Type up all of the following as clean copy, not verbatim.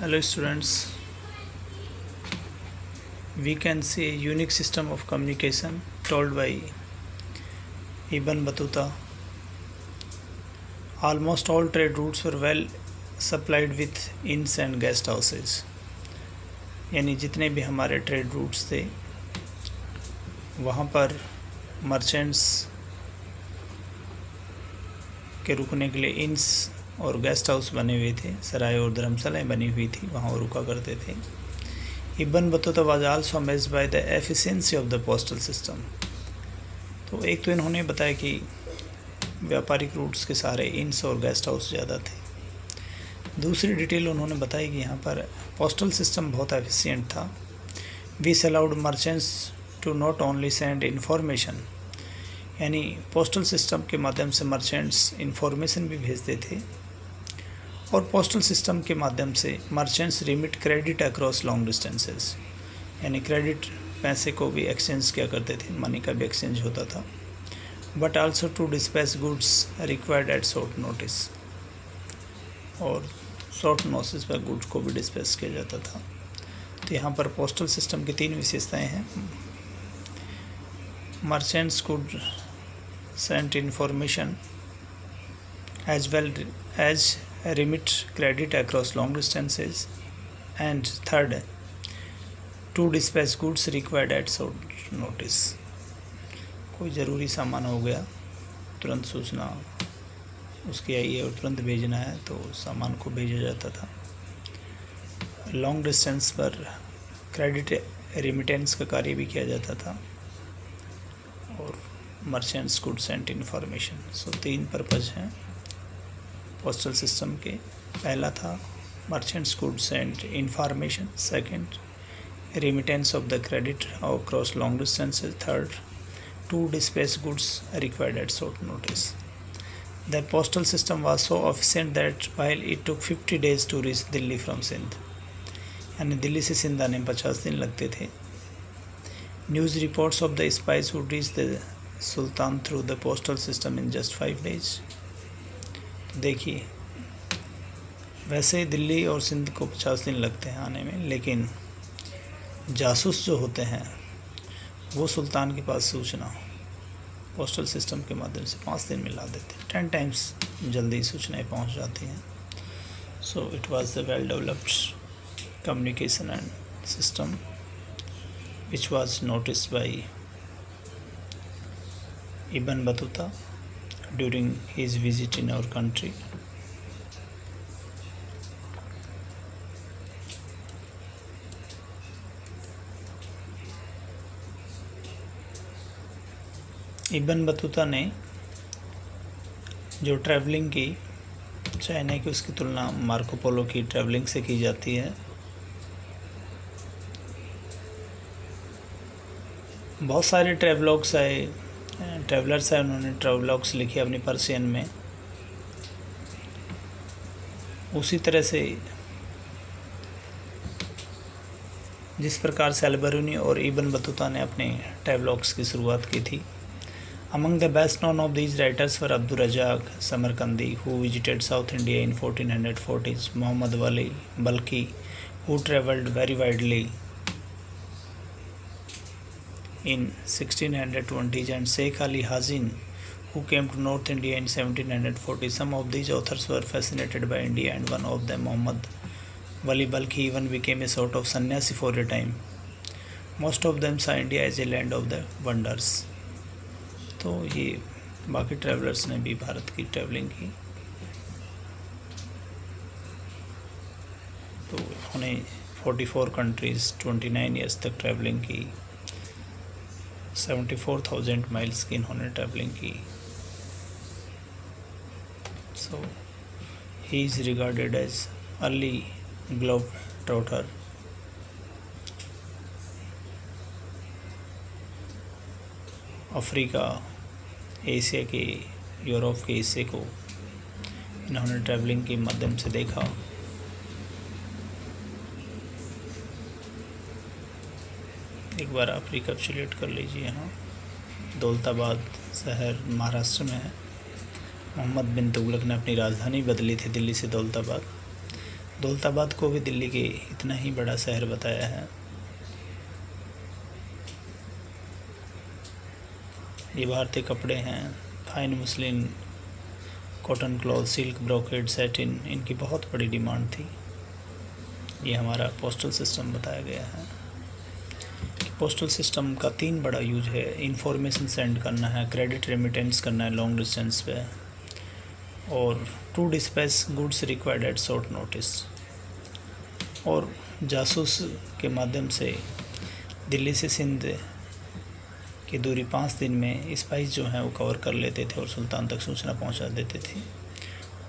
Hello students, we can see a unique system of communication told by Ibn Battuta. Almost all trade routes were well supplied with inns and guest houses. यानी जितने भी हमारे trade routes थे वहाँ पर merchants के रुकने के लिए इंस और गेस्ट हाउस बने हुए थे, सराय और धर्मशालाएँ बनी हुई थी, वहाँ वो रुका करते थे। Ibn Battuta was also amazed by the efficiency of the postal system. तो एक तो इन्होंने बताया कि व्यापारिक रूट्स के सारे इंस और गेस्ट हाउस ज़्यादा थे। दूसरी डिटेल उन्होंने बताई कि यहाँ पर पोस्टल सिस्टम बहुत एफिशिएंट था। This allowed merchants to not only send information, यानी पोस्टल सिस्टम के माध्यम से मर्चेंट्स इन्फॉर्मेशन भी भेजते थे और पोस्टल सिस्टम के माध्यम से merchants remit credit across long distances, यानी क्रेडिट पैसे को भी एक्सचेंज किया करते थे, मनी का भी एक्सचेंज होता था। But also to dispatch goods required at short notice, और शॉर्ट नोटिस पर गुड्स को भी डिस्पैच किया जाता था। तो यहाँ पर पोस्टल सिस्टम की तीन विशेषताएँ हैं। Merchants could send information as well as remit credit across long distances, and third, to dispatch goods required at short notice. कोई ज़रूरी सामान हो गया, तुरंत सूचना उसकी आई है और तुरंत भेजना है तो सामान को भेजा जाता था। लॉन्ग डिस्टेंस पर क्रेडिट रेमिटेंस का कार्य भी किया जाता था और merchants could send information. So तीन पर्पज़ हैं पोस्टल सिस्टम के। पहला था merchants could send information, second remittance of the credit across long distances, third to dispatch goods required at short notice. The postal system was so efficient that while it took 50 days to reach Delhi from Sindh, यानी दिल्ली से सिंध आने में 50 दिन लगते थे। News reports of the spice would reach the sultan through the postal system in just 5 days। देखिए, वैसे दिल्ली और सिंध को 50 दिन लगते हैं आने में, लेकिन जासूस जो होते हैं वो सुल्तान के पास सूचना पोस्टल सिस्टम के माध्यम से 5 दिन में ला देते हैं। 10 times जल्दी सूचनाएं पहुंच जाती हैं। So it was the well developed communication and system which was noticed bye Ibn Battuta during his visit in our country। Ibn Battuta ने जो ट्रैवलिंग की, चाइना की, उसकी तुलना मार्को पोलो की ट्रैवलिंग से की जाती है। बहुत सारे ट्रैवलॉग्स आए, ट्रैवलर्स है, उन्होंने ट्रैवलॉग्स लिखे अपनी पर्शियन में। उसी तरह से जिस प्रकार से अल-बरूनी और इब्न बतूता ने अपने ट्रैवलॉग्स की शुरुआत की थी। Among the best known of these writers were Abdul Razzaq Samarqandi, who visited South India in 1440s, Mohammad Wali Balkhi, who travelled very widely in 1620s, and Sheikh Ali Hazin, who came to North India in 1740. Some of these authors were fascinated by India, and one of them, Muhammad Wali Balkhi, even became a sort of sannyasi for a time. Most of them saw India as a land of the wonders. तो ये बाकी travellers ने भी भारत की travelling की। तो उन्होंने 44 countries 29 years तक ट्रैवलिंग की। 74,000 माइल्स की इन्होंने ट्रैवलिंग की। So he is regarded as early globe trotter. Africa, Asia के, यूरोप के हिस्से को इन्होंने ट्रैवलिंग के माध्यम से देखा। एक बार आप रिकैप्चुलेट कर लीजिए। यहाँ दौलताबाद शहर महाराष्ट्र में है। मोहम्मद बिन तुगलक ने अपनी राजधानी बदली थी दिल्ली से दौलताबाद, दौलताबाद को भी दिल्ली के इतना ही बड़ा शहर बताया है। ये भारतीय कपड़े हैं, fine muslin, cotton cloth, silk, brocade, satin, इनकी बहुत बड़ी डिमांड थी। ये हमारा पोस्टल सिस्टम बताया गया है कि पोस्टल सिस्टम का 3 बड़ा यूज है। इंफॉर्मेशन सेंड करना है, क्रेडिट रेमिटेंस करना है लॉन्ग डिस्टेंस पे, और to dispatch goods required at short notice. और जासूस के माध्यम से दिल्ली से सिंध की दूरी 5 दिन में स्पाइस जो हैं वो कवर कर लेते थे और सुल्तान तक सूचना पहुंचा देते थे।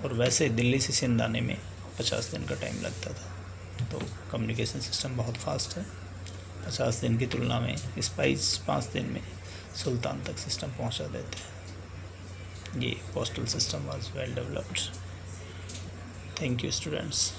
और वैसे दिल्ली से सिंध आने में 50 दिन का टाइम लगता था। तो कम्युनिकेशन सिस्टम बहुत फास्ट है। 50 दिन की तुलना में स्पाइस 5 दिन में सुल्तान तक सिस्टम पहुंचा देते हैं। ये postal system was well developed. Thank you students.